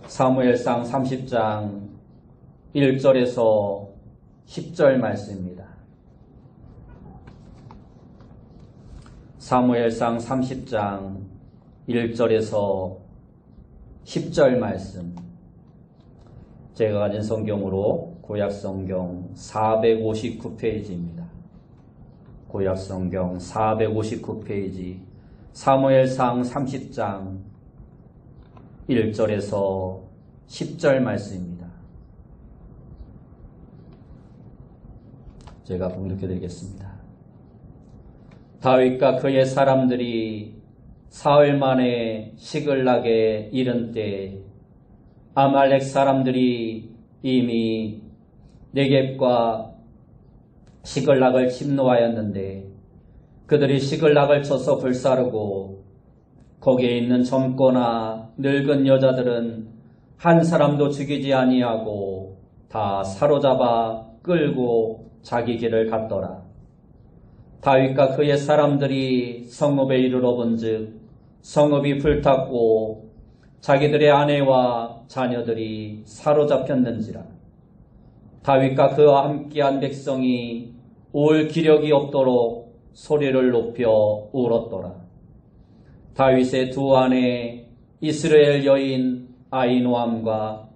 사무엘상 30장 1절에서 10절 말씀입니다. 사무엘상 30장 1절에서 10절 말씀. 제가 가진 성경으로 구약성경 459페이지입니다. 구약성경 459페이지 사무엘상 30장 1절에서 10절 말씀입니다. 제가 봉독해 드리겠습니다. 다윗과 그의 사람들이 사흘 만에 시글락에 이른 때 아말렉 사람들이 이미 네겝과 시글락을 침노하였는데 그들이 시글락을 쳐서 불사르고 거기에 있는 젊거나 늙은 여자들은 한 사람도 죽이지 아니하고 다 사로잡아 끌고 자기 길을 갔더라. 다윗과 그의 사람들이 성읍에 이르러 본즉 성읍이 불탔고 자기들의 아내와 자녀들이 사로잡혔는지라. 다윗과 그와 함께한 백성이 올 기력이 없도록 소리를 높여 울었더라. 다윗의 두 아내 이스라엘 여인 아히노암과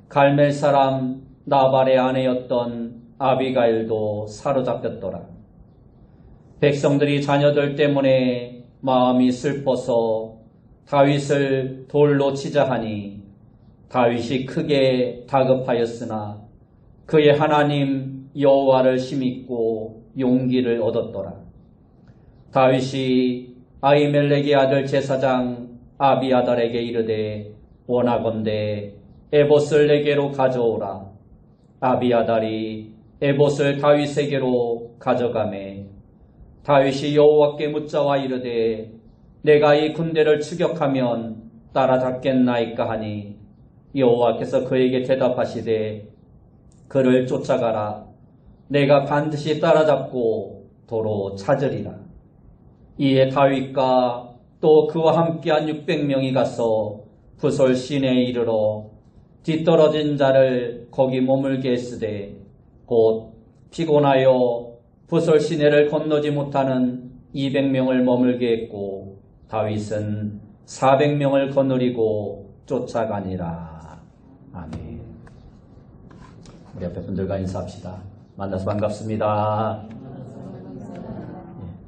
갈멜 사람 나발의 아내였던 아비가일도 사로잡혔더라. 백성들이 자녀들 때문에 마음이 슬퍼서 다윗을 돌로 치자 하니 다윗이 크게 다급하였으나 그의 하나님 여호와를 힘입고 용기를 얻었더라. 다윗이 아히멜렉의 아들 제사장 아비아달에게 이르되 원하건대 에봇을 내게로 가져오라. 아비아달이 에봇을 다윗에게로 가져가매 다윗이 여호와께 묻자와 이르되 내가 이 군대를 추격하면 따라잡겠나이까 하니 여호와께서 그에게 대답하시되 그를 쫓아가라. 내가 반드시 따라잡고 도로 찾으리라. 이에 다윗과 또 그와 함께한 600명이 가서 부솔 시내에 이르러 뒤떨어진 자를 거기 머물게 했으되 곧 피곤하여 부솔 시내를 건너지 못하는 200명을 머물게 했고 다윗은 400명을 거느리고 쫓아가니라. 아멘. 우리 옆에 분들과 인사합시다. 만나서 반갑습니다.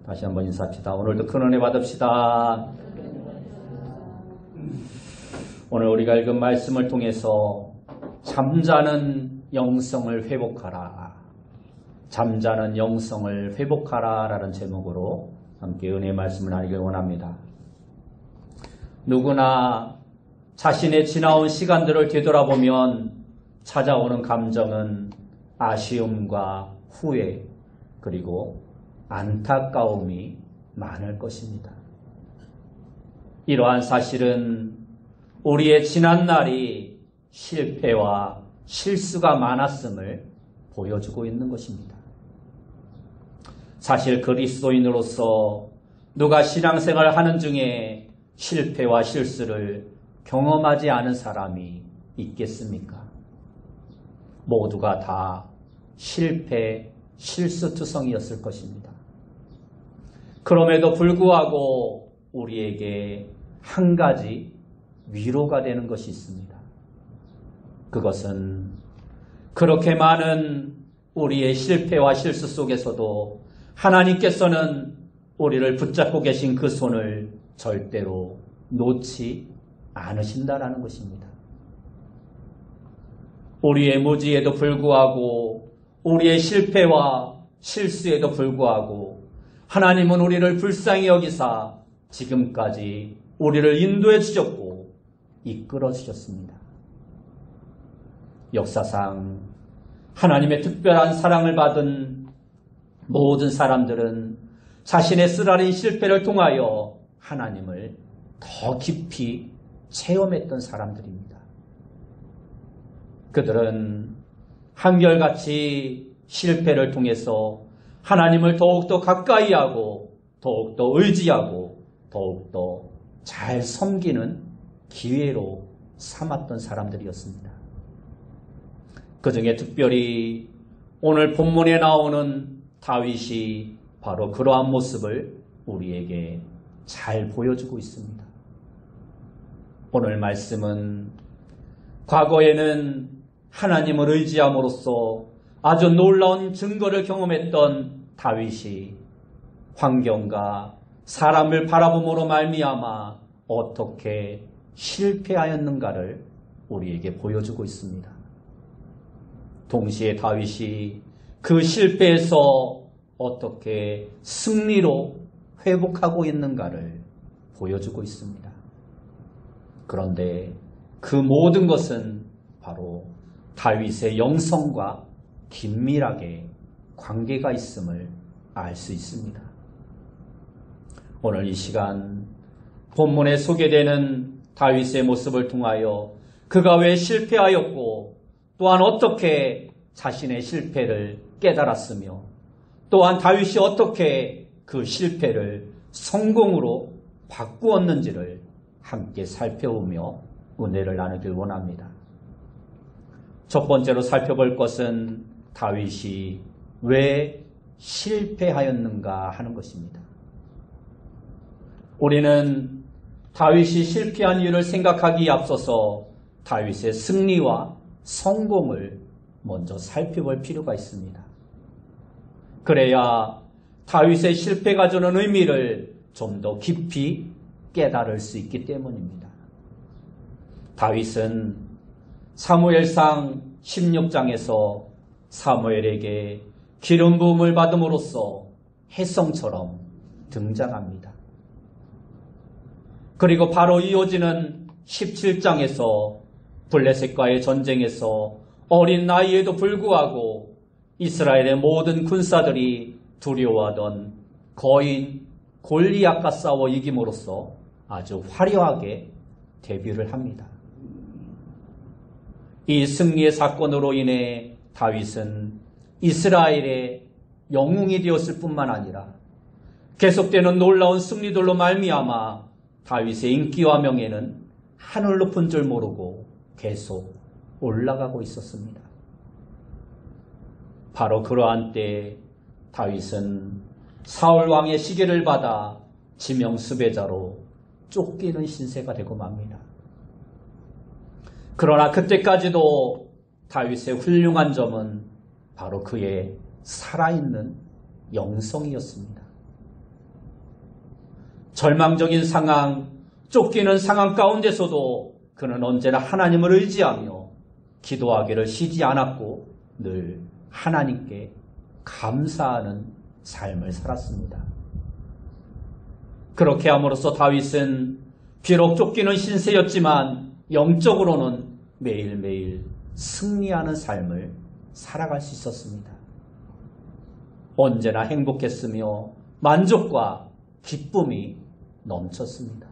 다시 한번 인사합시다. 오늘도 큰 은혜 받읍시다. 오늘 우리가 읽은 말씀을 통해서 잠자는 영성을 회복하라. 잠자는 영성을 회복하라 라는 제목으로 함께 은혜의 말씀을 나누길 원합니다. 누구나 자신의 지나온 시간들을 되돌아보면 찾아오는 감정은 아쉬움과 후회 그리고 안타까움이 많을 것입니다. 이러한 사실은 우리의 지난 날이 실패와 실수가 많았음을 보여주고 있는 것입니다. 사실 그리스도인으로서 누가 신앙생활을 하는 중에 실패와 실수를 경험하지 않은 사람이 있겠습니까? 모두가 다 실패, 실수투성이었을 것입니다. 그럼에도 불구하고 우리에게 한 가지 위로가 되는 것이 있습니다. 그것은 그렇게 많은 우리의 실패와 실수 속에서도 하나님께서는 우리를 붙잡고 계신 그 손을 절대로 놓지 않으신다라는 것입니다. 우리의 무지에도 불구하고 우리의 실패와 실수에도 불구하고 하나님은 우리를 불쌍히 여기사 지금까지 우리를 인도해 주셨고 이끌어 주셨습니다. 역사상 하나님의 특별한 사랑을 받은 모든 사람들은 자신의 쓰라린 실패를 통하여 하나님을 더 깊이 체험했던 사람들입니다. 그들은 한결같이 실패를 통해서 하나님을 더욱더 가까이 하고 더욱더 의지하고 더욱더 잘 섬기는 기회로 삼았던 사람들이었습니다. 그 중에 특별히 오늘 본문에 나오는 다윗이 바로 그러한 모습을 우리에게 잘 보여주고 있습니다. 오늘 말씀은 과거에는 하나님을 의지함으로써 아주 놀라운 증거를 경험했던 다윗이 환경과 사람을 바라봄으로 말미암아 어떻게 실패하였는가를 우리에게 보여주고 있습니다. 동시에 다윗이 그 실패에서 어떻게 승리로 회복하고 있는가를 보여주고 있습니다. 그런데 그 모든 것은 바로 다윗의 영성과 긴밀하게 관계가 있음을 알 수 있습니다. 오늘 이 시간 본문에 소개되는 다윗의 모습을 통하여 그가 왜 실패하였고 또한 어떻게 자신의 실패를 깨달았으며 또한 다윗이 어떻게 그 실패를 성공으로 바꾸었는지를 함께 살펴보며 은혜를 나누길 원합니다. 첫 번째로 살펴볼 것은 다윗이 왜 실패하였는가 하는 것입니다. 우리는 다윗이 실패한 이유를 생각하기에 앞서서 다윗의 승리와 성공을 먼저 살펴볼 필요가 있습니다. 그래야 다윗의 실패가 주는 의미를 좀 더 깊이 깨달을 수 있기 때문입니다. 다윗은 사무엘상 16장에서 사무엘에게 기름 부음을 받음으로써 혜성처럼 등장합니다. 그리고 바로 이어지는 17장에서 블레셋과의 전쟁에서 어린 나이에도 불구하고 이스라엘의 모든 군사들이 두려워하던 거인 골리앗과 싸워 이김으로써 아주 화려하게 데뷔를 합니다. 이 승리의 사건으로 인해 다윗은 이스라엘의 영웅이 되었을 뿐만 아니라 계속되는 놀라운 승리들로 말미암아 다윗의 인기와 명예는 하늘 높은 줄 모르고 계속 올라가고 있었습니다. 바로 그러한 때에 다윗은 사울 왕의 시기를 받아 지명 수배자로 쫓기는 신세가 되고 맙니다. 그러나 그때까지도 다윗의 훌륭한 점은 바로 그의 살아있는 영성이었습니다. 절망적인 상황, 쫓기는 상황 가운데서도 그는 언제나 하나님을 의지하며 기도하기를 쉬지 않았고 늘 하나님께 감사하는 삶을 살았습니다. 그렇게 함으로써 다윗은 비록 쫓기는 신세였지만 영적으로는 매일매일 승리하는 삶을 살아갈 수 있었습니다. 언제나 행복했으며 만족과 기쁨이 넘쳤습니다.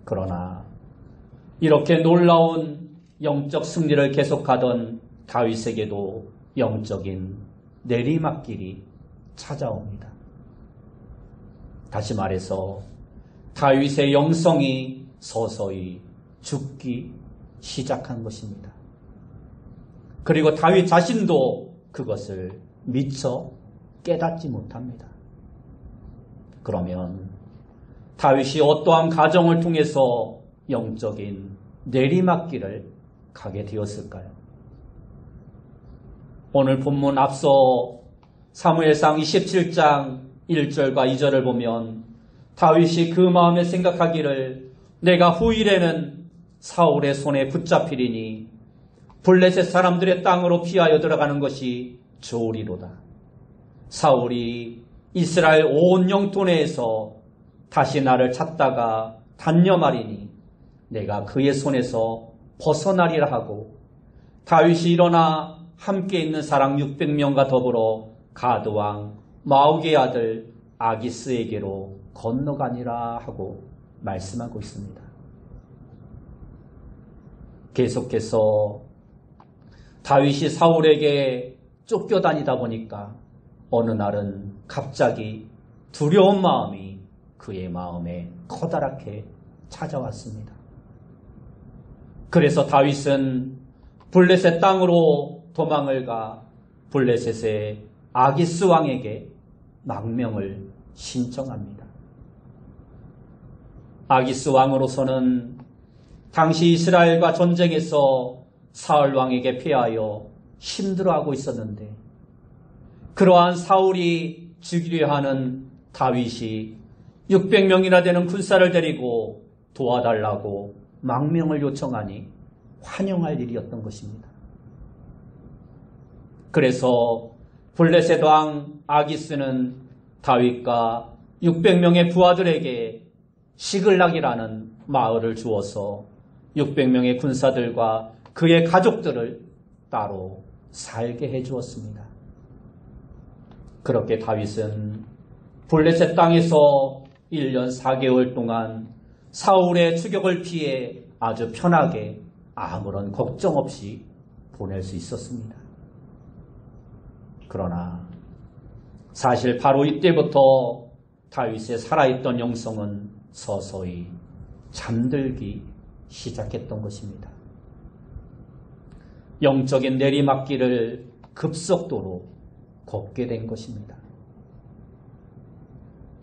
그러나 이렇게 놀라운 영적 승리를 계속하던 다윗에게도 영적인 내리막길이 찾아옵니다. 다시 말해서 다윗의 영성이 서서히 죽기 시작한 것입니다. 그리고 다윗 자신도 그것을 미처 깨닫지 못합니다. 그러면 다윗이 어떠한 가정을 통해서 영적인 내리막길을 가게 되었을까요? 오늘 본문 앞서 사무엘상 27장 1절과 2절을 보면 다윗이 그 마음에 생각하기를 내가 후일에는 사울의 손에 붙잡히리니 블레셋 사람들의 땅으로 피하여 들어가는 것이 좋으리로다. 사울이 이스라엘 온 영토 내에서 다시 나를 찾다가 단념하리니 내가 그의 손에서 벗어나리라 하고 다윗이 일어나 함께 있는 사람 600명과 더불어 가드왕 마옥의 아들 아기스에게로 건너가니라 하고 말씀하고 있습니다. 계속해서 다윗이 사울에게 쫓겨다니다 보니까 어느 날은 갑자기 두려운 마음이 그의 마음에 커다랗게 찾아왔습니다. 그래서 다윗은 블레셋 땅으로 도망을 가 블레셋의 아기스 왕에게 망명을 신청합니다. 아기스 왕으로서는 당시 이스라엘과 전쟁에서 사울 왕에게 패하여 힘들어하고 있었는데, 그러한 사울이 죽이려 하는 다윗이 600명이나 되는 군사를 데리고 도와달라고 망명을 요청하니 환영할 일이었던 것입니다. 그래서 블레셋 왕 아기스는 다윗과 600명의 부하들에게 시글락이라는 마을을 주어서 600명의 군사들과 그의 가족들을 따로 살게 해주었습니다. 그렇게 다윗은 블레셋 땅에서 1년 4개월 동안 사울의 추격을 피해 아주 편하게 아무런 걱정 없이 보낼 수 있었습니다. 그러나 사실 바로 이때부터 다윗의 살아있던 영성은 서서히 잠들기 시작했던 것입니다. 영적인 내리막길을 급속도로 걷게 된 것입니다.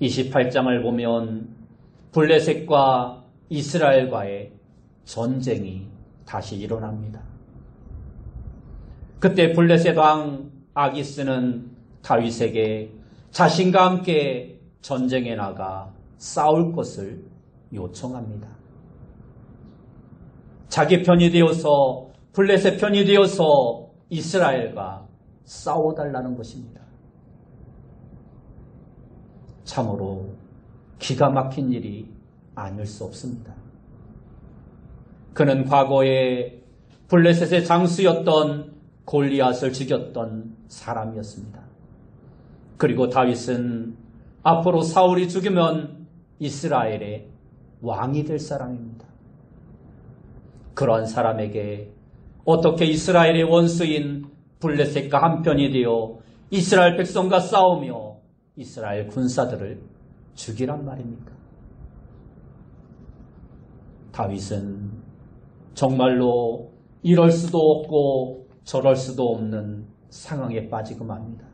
28장을 보면 블레셋과 이스라엘과의 전쟁이 다시 일어납니다. 그때 블레셋 왕 아기스는 다윗에게 자신과 함께 전쟁에 나가 싸울 것을 요청합니다. 자기 편이 되어서 블레셋 편이 되어서 이스라엘과 싸워달라는 것입니다. 참으로 기가 막힌 일이 아닐 수 없습니다. 그는 과거에 블레셋의 장수였던 골리앗을 죽였던 사람이었습니다. 그리고 다윗은 앞으로 사울이 죽으면 이스라엘의 왕이 될 사람입니다. 그러한 사람에게 어떻게 이스라엘의 원수인 블레셋과 한편이 되어 이스라엘 백성과 싸우며 이스라엘 군사들을 죽이란 말입니까? 다윗은 정말로 이럴 수도 없고 저럴 수도 없는 상황에 빠지고 맙니다.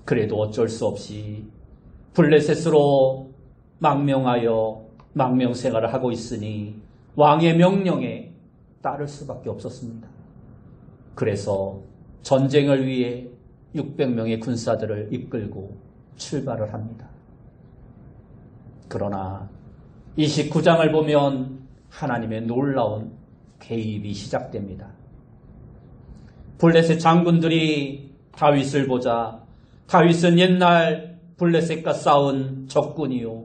그래도 어쩔 수 없이 블레셋으로 망명하여 망명생활을 하고 있으니 왕의 명령에 따를 수밖에 없었습니다. 그래서 전쟁을 위해 600명의 군사들을 이끌고 출발을 합니다. 그러나 29장을 보면 하나님의 놀라운 개입이 시작됩니다. 블레셋 장군들이 다윗을 보자 다윗은 옛날 블레셋과 싸운 적군이요,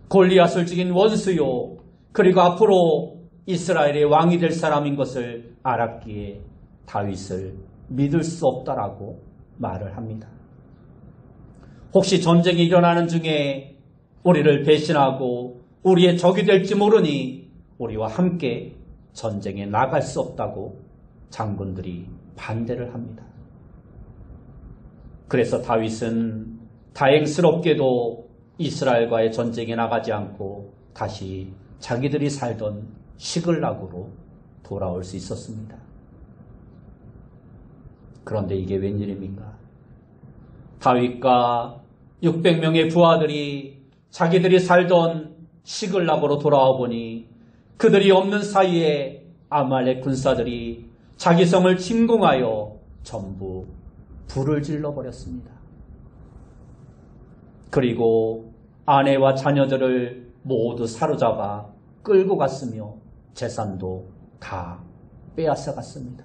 골리앗을 죽인 원수요, 그리고 앞으로 이스라엘의 왕이 될 사람인 것을 알았기에 다윗을 믿을 수 없다라고 말을 합니다. 혹시 전쟁이 일어나는 중에 우리를 배신하고 우리의 적이 될지 모르니 우리와 함께 전쟁에 나갈 수 없다고 장군들이 반대를 합니다. 그래서 다윗은 다행스럽게도 이스라엘과의 전쟁에 나가지 않고 다시 자기들이 살던 시글락으로 돌아올 수 있었습니다. 그런데 이게 웬일입니까? 다윗과 600명의 부하들이 자기들이 살던 시글락으로 돌아와 보니 그들이 없는 사이에 아말렉 군사들이 자기 성을 침공하여 전부 불을 질러버렸습니다. 그리고 아내와 자녀들을 모두 사로잡아 끌고 갔으며 재산도 다 빼앗아 갔습니다.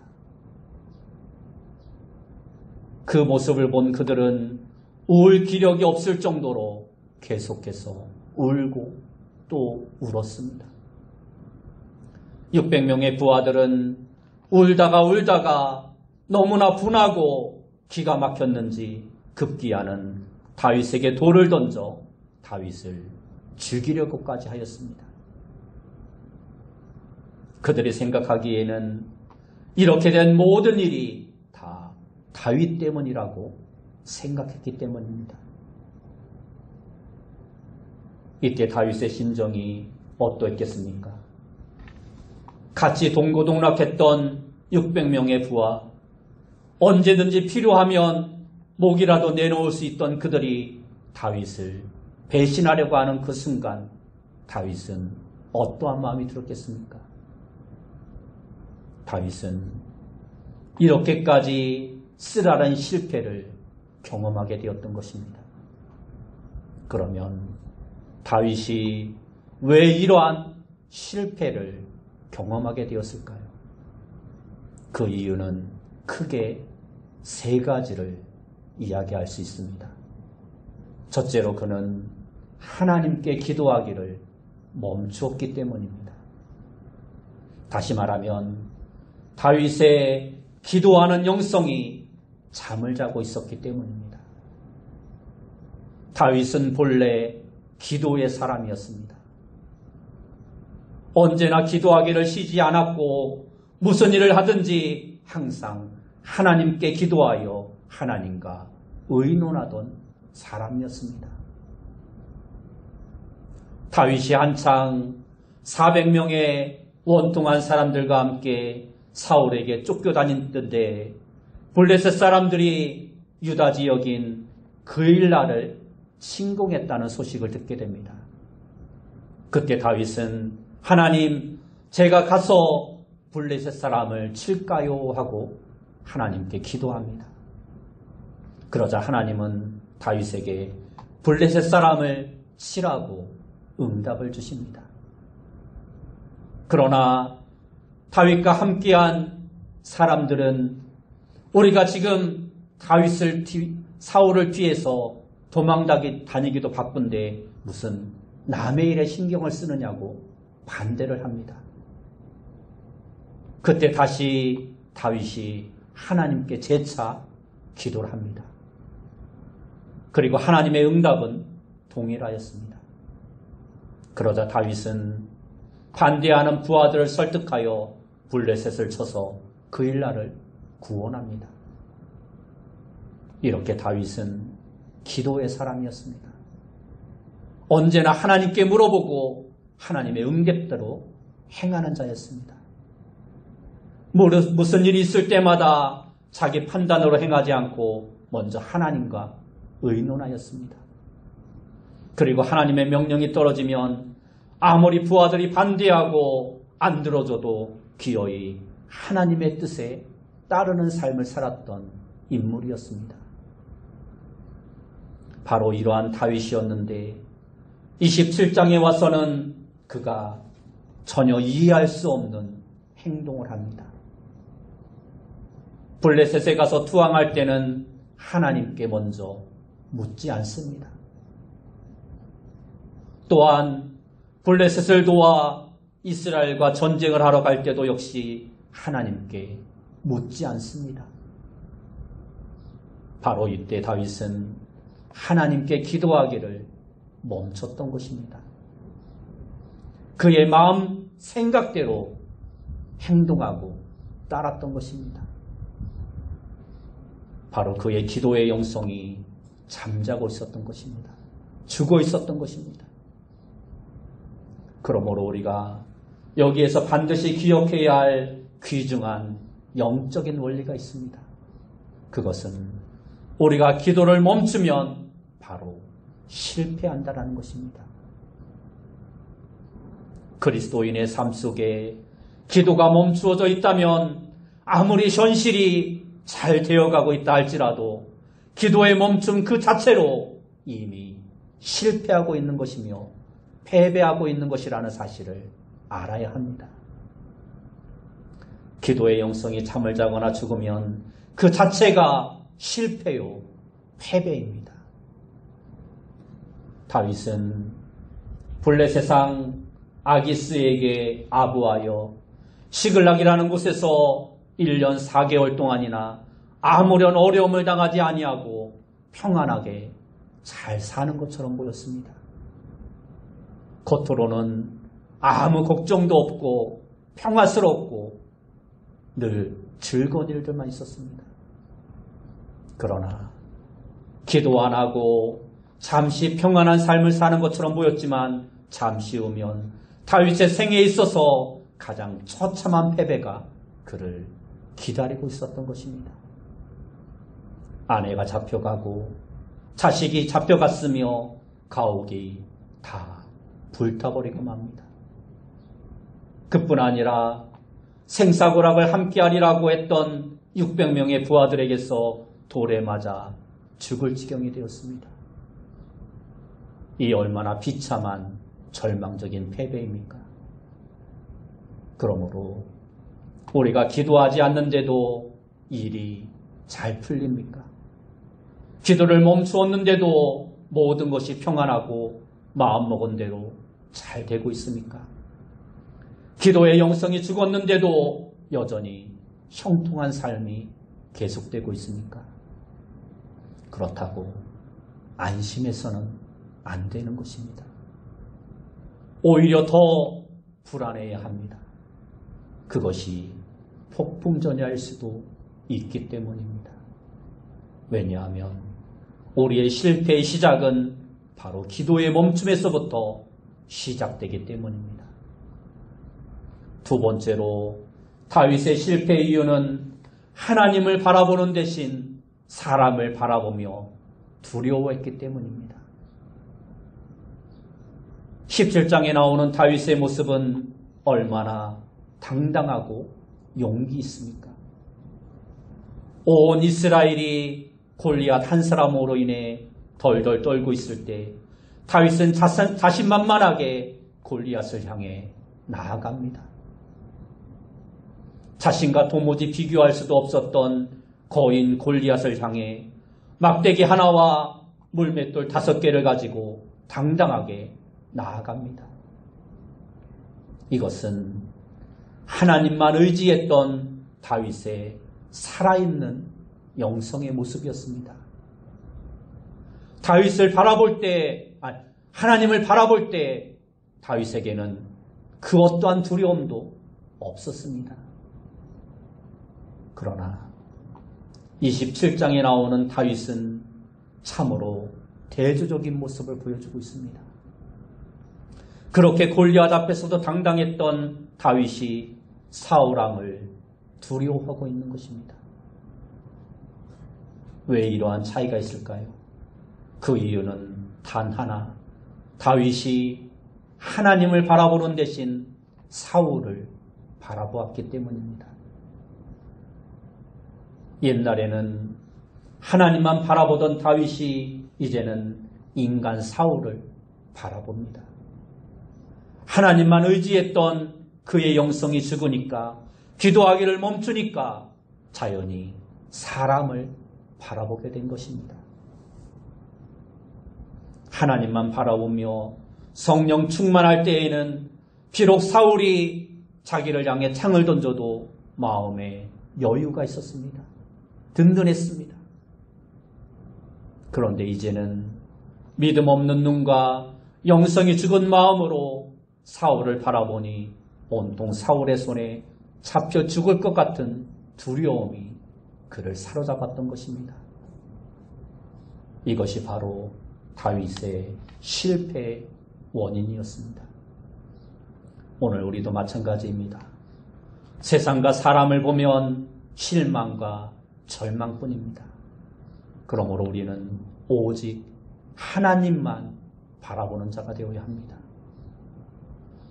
그 모습을 본 그들은 울 기력이 없을 정도로 계속해서 울고 또 울었습니다. 600명의 부하들은 울다가 너무나 분하고 기가 막혔는지 급기야는 다윗에게 돌을 던져 다윗을 죽이려고까지 하였습니다. 그들이 생각하기에는 이렇게 된 모든 일이 다 다윗 때문이라고 생각했기 때문입니다. 이때 다윗의 심정이 어떠했겠습니까? 같이 동고동락했던 600명의 부하, 언제든지 필요하면 목이라도 내놓을 수 있던 그들이 다윗을 배신하려고 하는 그 순간 다윗은 어떠한 마음이 들었겠습니까? 다윗은 이렇게까지 쓰라린 실패를 경험하게 되었던 것입니다. 그러면 다윗이 왜 이러한 실패를 경험하게 되었을까요? 그 이유는 크게 세 가지를 이야기할 수 있습니다. 첫째로 그는 하나님께 기도하기를 멈추었기 때문입니다. 다시 말하면 다윗의 기도하는 영성이 잠을 자고 있었기 때문입니다. 다윗은 본래 기도의 사람이었습니다. 언제나 기도하기를 쉬지 않았고 무슨 일을 하든지 항상 하나님께 기도하여 하나님과 의논하던 사람이었습니다. 다윗이 한창 400명의 원통한 사람들과 함께 사울에게 쫓겨다니던데 블레셋 사람들이 유다 지역인 그일라를 침공했다는 소식을 듣게 됩니다. 그때 다윗은 하나님, 제가 가서 블레셋 사람을 칠까요? 하고 하나님께 기도합니다. 그러자 하나님은 다윗에게 블레셋 사람을 치라고 응답을 주십니다. 그러나 다윗과 함께한 사람들은 우리가 지금 사울을 뒤에서 도망다니기도 바쁜데 무슨 남의 일에 신경을 쓰느냐고 반대를 합니다. 그때 다시 다윗이 하나님께 재차 기도를 합니다. 그리고 하나님의 응답은 동일하였습니다. 그러자 다윗은 반대하는 부하들을 설득하여 블레셋을 쳐서 그일라를 구원합니다. 이렇게 다윗은 기도의 사람이었습니다. 언제나 하나님께 물어보고 하나님의 응답대로 행하는 자였습니다. 무슨 일이 있을 때마다 자기 판단으로 행하지 않고 먼저 하나님과 의논하였습니다. 그리고 하나님의 명령이 떨어지면 아무리 부하들이 반대하고 안 들어줘도 기어이 하나님의 뜻에 따르는 삶을 살았던 인물이었습니다. 바로 이러한 다윗이었는데 27장에 와서는 그가 전혀 이해할 수 없는 행동을 합니다. 블레셋에 가서 투항할 때는 하나님께 먼저 묻지 않습니다. 또한 블레셋을 도와 이스라엘과 전쟁을 하러 갈 때도 역시 하나님께 묻지 않습니다. 바로 이때 다윗은 하나님께 기도하기를 멈췄던 것입니다. 그의 마음 생각대로 행동하고 따랐던 것입니다. 바로 그의 기도의 영성이 잠자고 있었던 것입니다. 죽어 있었던 것입니다. 그러므로 우리가 여기에서 반드시 기억해야 할 귀중한 영적인 원리가 있습니다. 그것은 우리가 기도를 멈추면 바로 실패한다는 것입니다. 그리스도인의 삶 속에 기도가 멈추어져 있다면 아무리 현실이 잘 되어가고 있다 할지라도 기도의 멈춤 그 자체로 이미 실패하고 있는 것이며 패배하고 있는 것이라는 사실을 알아야 합니다. 기도의 영성이 잠을 자거나 죽으면 그 자체가 실패요, 패배입니다. 다윗은 블레셋 아기스에게 아부하여 시글락이라는 곳에서 1년 4개월 동안이나 아무런 어려움을 당하지 아니하고 평안하게 잘 사는 것처럼 보였습니다. 겉으로는 아무 걱정도 없고 평화스럽고 늘 즐거운 일들만 있었습니다. 그러나 기도 안 하고 잠시 평안한 삶을 사는 것처럼 보였지만 잠시 후면 다윗의 생에 있어서 가장 처참한 패배가 그를 기다리고 있었던 것입니다. 아내가 잡혀가고 자식이 잡혀갔으며 가옥이 다 불타버리고 맙니다. 그뿐 아니라 생사고락을 함께하리라고 했던 600명의 부하들에게서 돌에 맞아 죽을 지경이 되었습니다. 이 얼마나 비참한 절망적인 패배입니까? 그러므로 우리가 기도하지 않는데도 일이 잘 풀립니까? 기도를 멈추었는데도 모든 것이 평안하고 마음먹은 대로 잘 되고 있습니까? 기도의 영성이 죽었는데도 여전히 형통한 삶이 계속되고 있습니까? 그렇다고 안심해서는 안 되는 것입니다. 오히려 더 불안해야 합니다. 그것이 폭풍전야일 수도 있기 때문입니다. 왜냐하면 우리의 실패의 시작은 바로 기도의 멈춤에서부터 시작되기 때문입니다. 두 번째로 다윗의 실패의 이유는 하나님을 바라보는 대신 사람을 바라보며 두려워했기 때문입니다. 17장에 나오는 다윗의 모습은 얼마나 당당하고 용기 있습니까? 온 이스라엘이 골리앗 한 사람으로 인해 덜덜 떨고 있을 때 다윗은 자신만만하게 골리앗을 향해 나아갑니다. 자신과 도무지 비교할 수도 없었던 거인 골리앗을 향해 막대기 하나와 물맷돌 5개를 가지고 당당하게 나아갑니다. 이것은 하나님만 의지했던 다윗의 살아있는 영성의 모습이었습니다. 다윗을 바라볼 때, 하나님을 바라볼 때 다윗에게는 그 어떠한 두려움도 없었습니다. 그러나 27장에 나오는 다윗은 참으로 대조적인 모습을 보여주고 있습니다. 그렇게 골리앗 앞에서도 당당했던 다윗이 사울 왕을 두려워하고 있는 것입니다. 왜 이러한 차이가 있을까요? 그 이유는 단 하나, 다윗이 하나님을 바라보는 대신 사울을 바라보았기 때문입니다. 옛날에는 하나님만 바라보던 다윗이 이제는 인간 사울을 바라봅니다. 하나님만 의지했던 그의 영성이 죽으니까, 기도하기를 멈추니까 자연히 사람을 바라보게 된 것입니다. 하나님만 바라보며 성령 충만할 때에는 비록 사울이 자기를 향해 창을 던져도 마음에 여유가 있었습니다. 든든했습니다. 그런데 이제는 믿음 없는 눈과 영성이 죽은 마음으로 사울을 바라보니 온통 사울의 손에 잡혀 죽을 것 같은 두려움이 그를 사로잡았던 것입니다. 이것이 바로 다윗의 실패의 원인이었습니다. 오늘 우리도 마찬가지입니다. 세상과 사람을 보면 실망과 절망뿐입니다. 그러므로 우리는 오직 하나님만 바라보는 자가 되어야 합니다.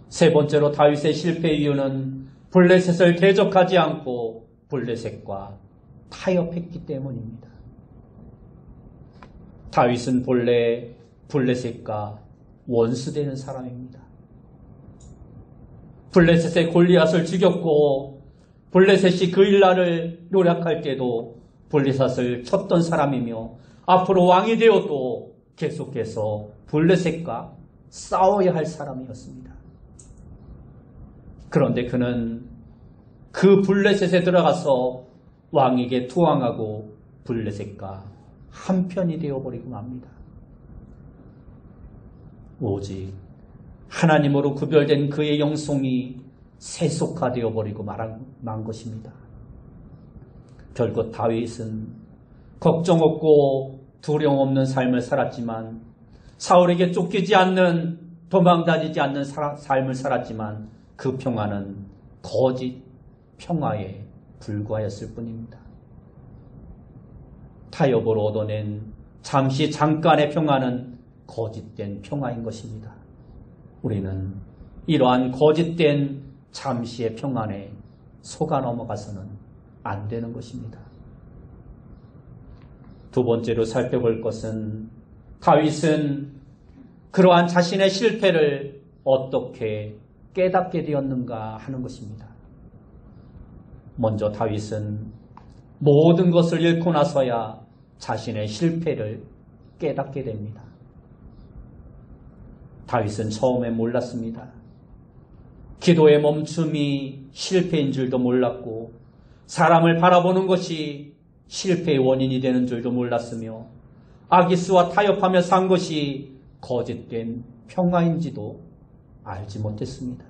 세 번째로 다윗의 실패의 이유는 블레셋을 대적하지 않고 블레셋과 타협했기 때문입니다. 다윗은 본래 블레셋과 원수되는 사람입니다. 블레셋의 골리앗을 죽였고 블레셋이 그 일날을 노력할 때도 블레셋을 쳤던 사람이며 앞으로 왕이 되어도 계속해서 블레셋과 싸워야 할 사람이었습니다. 그런데 그는 그 블레셋에 들어가서 왕에게 투항하고 블레셋과 한편이 되어버리고 맙니다. 오직 하나님으로 구별된 그의 영성이 세속화되어 버리고 만 것입니다. 결국 다윗은 걱정 없고 두려움 없는 삶을 살았지만, 사울에게 쫓기지 않는, 도망다니지 않는 삶을 살았지만 그 평안은 거짓 평화에 불과했을 뿐입니다. 타협으로 얻어낸 잠깐의 평화는 거짓된 평화인 것입니다. 우리는 이러한 거짓된 잠시의 평안에 속아 넘어가서는 안 되는 것입니다. 두 번째로 살펴볼 것은 다윗은 그러한 자신의 실패를 어떻게 깨닫게 되었는가 하는 것입니다. 먼저 다윗은 모든 것을 잃고 나서야 자신의 실패를 깨닫게 됩니다. 다윗은 처음에 몰랐습니다. 기도의 멈춤이 실패인 줄도 몰랐고 사람을 바라보는 것이 실패의 원인이 되는 줄도 몰랐으며 아기스와 타협하며 산 것이 거짓된 평화인지도 알지 못했습니다.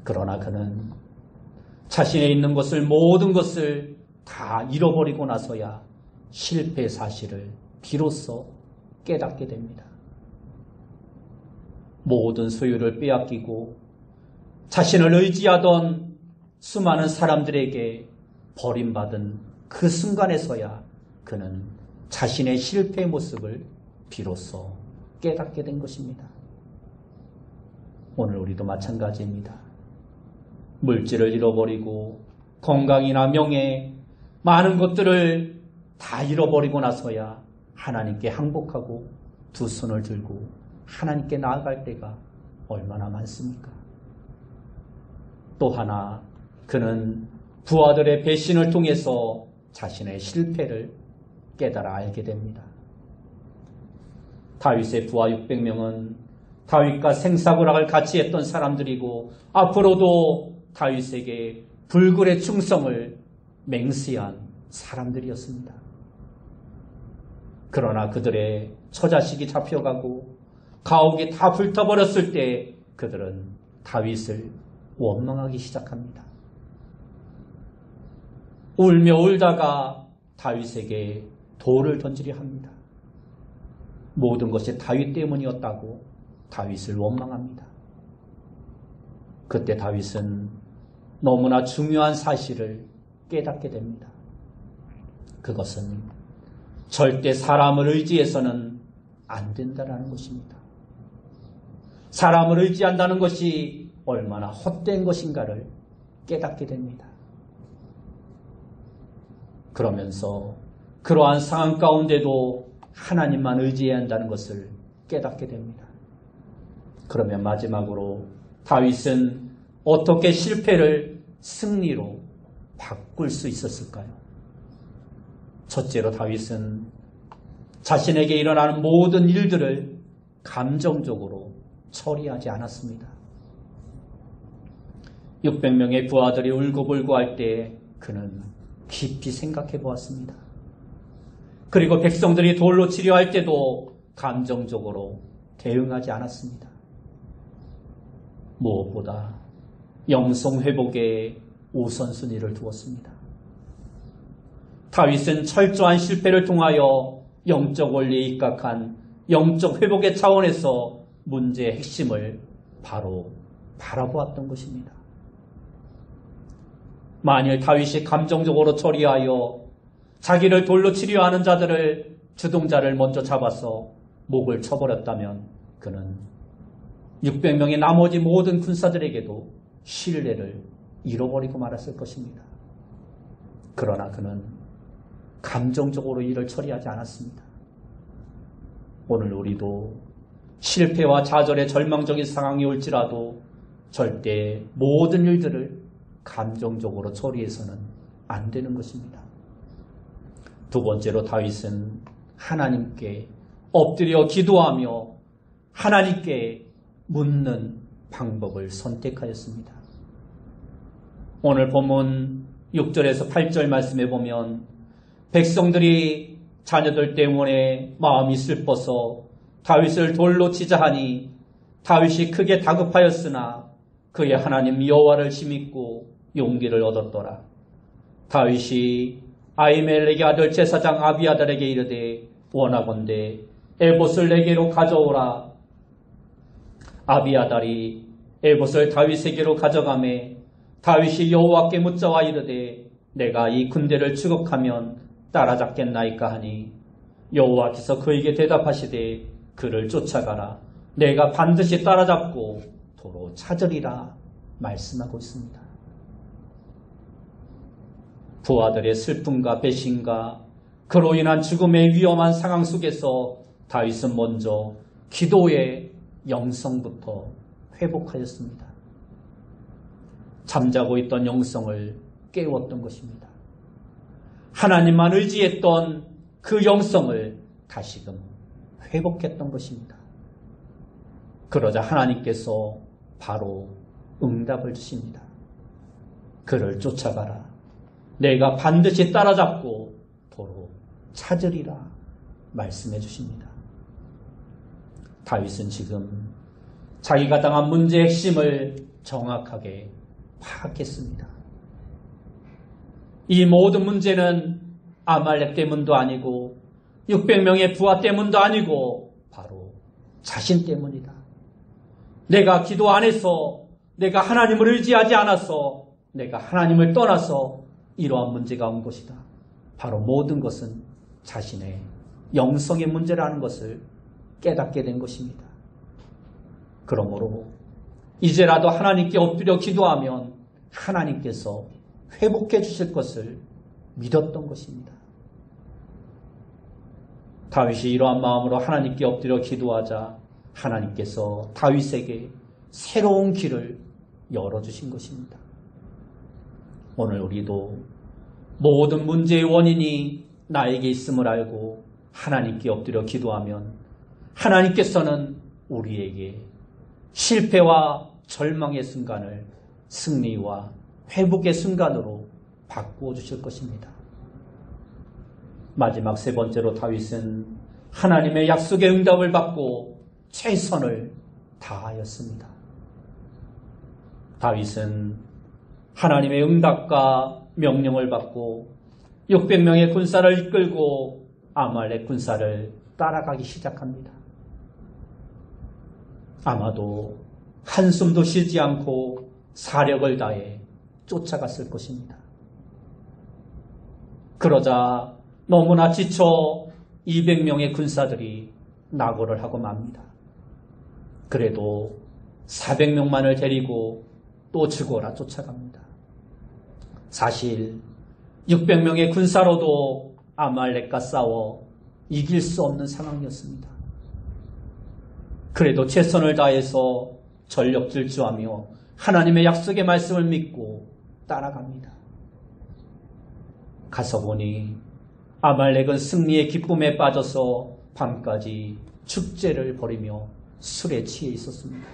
그러나 그는 자신에 있는 것을 모든 것을 다 잃어버리고 나서야 실패 사실을 비로소 깨닫게 됩니다. 모든 소유를 빼앗기고 자신을 의지하던 수많은 사람들에게 버림받은 그 순간에서야 그는 자신의 실패의 모습을 비로소 깨닫게 된 것입니다. 오늘 우리도 마찬가지입니다. 물질을 잃어버리고 건강이나 명예, 많은 것들을 다 잃어버리고 나서야 하나님께 항복하고 두 손을 들고 하나님께 나아갈 때가 얼마나 많습니까? 또 하나 그는 부하들의 배신을 통해서 자신의 실패를 깨달아 알게 됩니다. 다윗의 부하 600명은 다윗과 생사고락을 같이 했던 사람들이고 앞으로도 다윗에게 불굴의 충성을 맹세한 사람들이었습니다. 그러나 그들의 처자식이 잡혀가고 가옥이 다 불타버렸을 때 그들은 다윗을 원망하기 시작합니다. 울며 울다가 다윗에게 돌을 던지려 합니다. 모든 것이 다윗 때문이었다고 다윗을 원망합니다. 그때 다윗은 너무나 중요한 사실을 깨닫게 됩니다. 그것은 절대 사람을 의지해서는 안 된다는 것입니다. 사람을 의지한다는 것이 얼마나 헛된 것인가를 깨닫게 됩니다. 그러면서 그러한 상황 가운데도 하나님만 의지해야 한다는 것을 깨닫게 됩니다. 그러면 마지막으로 다윗은 어떻게 실패를 승리로 바꿀 수 있었을까요? 첫째로 다윗은 자신에게 일어나는 모든 일들을 감정적으로 처리하지 않았습니다. 600명의 부하들이 울고불고 할 때 그는 깊이 생각해 보았습니다. 그리고 백성들이 돌로 치려 할 때도 감정적으로 대응하지 않았습니다. 무엇보다 영성 회복에 우선순위를 두었습니다. 다윗은 철저한 실패를 통하여 영적 원리에 입각한 영적 회복의 차원에서 문제의 핵심을 바로 바라보았던 것입니다. 만일 다윗이 감정적으로 처리하여 자기를 돌로 치려 하는 자들을 주동자를 먼저 잡아서 목을 쳐버렸다면 그는 600명의 나머지 모든 군사들에게도 신뢰를 잃어버리고 말았을 것입니다. 그러나 그는 감정적으로 일을 처리하지 않았습니다. 오늘 우리도 실패와 좌절의 절망적인 상황이 올지라도 절대 모든 일들을 감정적으로 처리해서는 안 되는 것입니다. 두 번째로 다윗은 하나님께 엎드려 기도하며 하나님께 묻는 방법을 선택하였습니다. 오늘 본문 6절에서 8절 말씀에 보면 백성들이 자녀들 때문에 마음이 슬퍼서 다윗을 돌로 치자 하니 다윗이 크게 다급하였으나 그의 하나님 여호와를 힘입고 용기를 얻었더라. 다윗이 아히멜렉의 아들 제사장 아비아달에게 이르되 원하건대 에봇을 내게로 가져오라. 아비아달이 에봇을 다윗에게로 가져가매 다윗이 여호와께 묻자와 이르되 내가 이 군대를 추격하면 따라잡겠나이까 하니 여호와께서 그에게 대답하시되 그를 쫓아가라. 내가 반드시 따라잡고 도로 찾으리라 말씀하고 있습니다. 부하들의 슬픔과 배신과 그로 인한 죽음의 위험한 상황 속에서 다윗은 먼저 기도의 영성부터 회복하였습니다. 잠자고 있던 영성을 깨웠던 것입니다. 하나님만 의지했던 그 영성을 다시금 회복했던 것입니다. 그러자 하나님께서 바로 응답을 주십니다. 그를 쫓아가라. 내가 반드시 따라잡고 도로 찾으리라 말씀해 주십니다. 다윗은 지금 자기가 당한 문제의 핵심을 정확하게 파악했습니다. 이 모든 문제는 아말렉 때문도 아니고 600명의 부하 때문도 아니고 바로 자신 때문이다. 내가 기도 안 해서, 내가 하나님을 의지하지 않아서, 내가 하나님을 떠나서 이러한 문제가 온 것이다. 바로 모든 것은 자신의 영성의 문제라는 것을 깨닫게 된 것입니다. 그러므로 이제라도 하나님께 엎드려 기도하면 하나님께서 회복해 주실 것을 믿었던 것입니다. 다윗이 이러한 마음으로 하나님께 엎드려 기도하자 하나님께서 다윗에게 새로운 길을 열어주신 것입니다. 오늘 우리도 모든 문제의 원인이 나에게 있음을 알고 하나님께 엎드려 기도하면 하나님께서는 우리에게 실패와 절망의 순간을 승리와 회복의 순간으로 바꾸어 주실 것입니다. 마지막 세 번째로 다윗은 하나님의 약속의 응답을 받고 최선을 다하였습니다. 다윗은 하나님의 응답과 명령을 받고 600명의 군사를 이끌고 아말렉 군사를 따라가기 시작합니다. 아마도 한숨도 쉬지 않고 사력을 다해 쫓아갔을 것입니다. 그러자 너무나 지쳐 200명의 군사들이 낙오를 하고 맙니다. 그래도 400명만을 데리고 또 죽어라 쫓아갑니다. 사실 600명의 군사로도 아말렉과 싸워 이길 수 없는 상황이었습니다. 그래도 최선을 다해서 전력 질주하며 하나님의 약속의 말씀을 믿고 따라갑니다. 가서 보니 아말렉은 승리의 기쁨에 빠져서 밤까지 축제를 벌이며 술에 취해 있었습니다.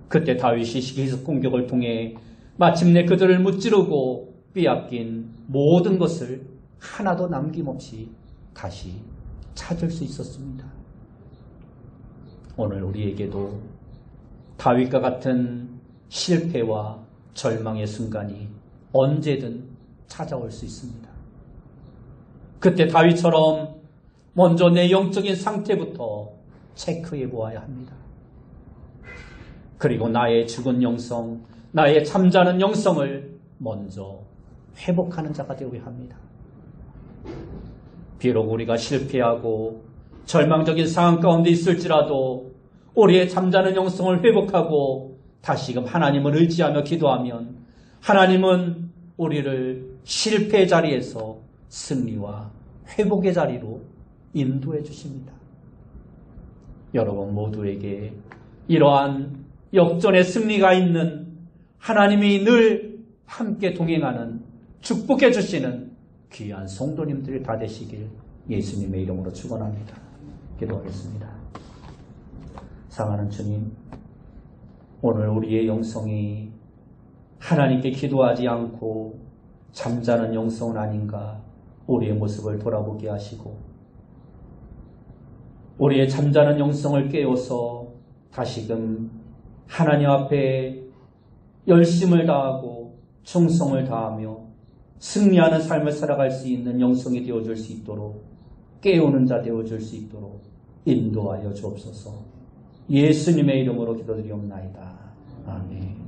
그때 다윗이 계속 공격을 통해 마침내 그들을 무찌르고 빼앗긴 모든 것을 하나도 남김없이 다시 찾을 수 있었습니다. 오늘 우리에게도 다윗과 같은 실패와 절망의 순간이 언제든 찾아올 수 있습니다. 그때 다윗처럼 먼저 내 영적인 상태부터 체크해 보아야 합니다. 그리고 나의 죽은 영성, 나의 잠자는 영성을 먼저 회복하는 자가 되어야 합니다. 비록 우리가 실패하고 절망적인 상황 가운데 있을지라도 우리의 잠자는 영성을 회복하고 다시금 하나님을 의지하며 기도하면 하나님은 우리를 실패의 자리에서 승리와 회복의 자리로 인도해 주십니다. 여러분 모두에게 이러한 역전의 승리가 있는 하나님이 늘 함께 동행하는 축복해 주시는 귀한 성도님들이 다 되시길 예수님의 이름으로 축원합니다. 기도하겠습니다. 사랑하는 주님, 오늘 우리의 영성이 하나님께 기도하지 않고 잠자는 영성은 아닌가 우리의 모습을 돌아보게 하시고 우리의 잠자는 영성을 깨워서 다시금 하나님 앞에 열심을 다하고 충성을 다하며 승리하는 삶을 살아갈 수 있는 영성이 되어줄 수 있도록 깨우는 자 되어줄 수 있도록 인도하여 주옵소서. 예수님의 이름으로 기도드리옵나이다. 아멘.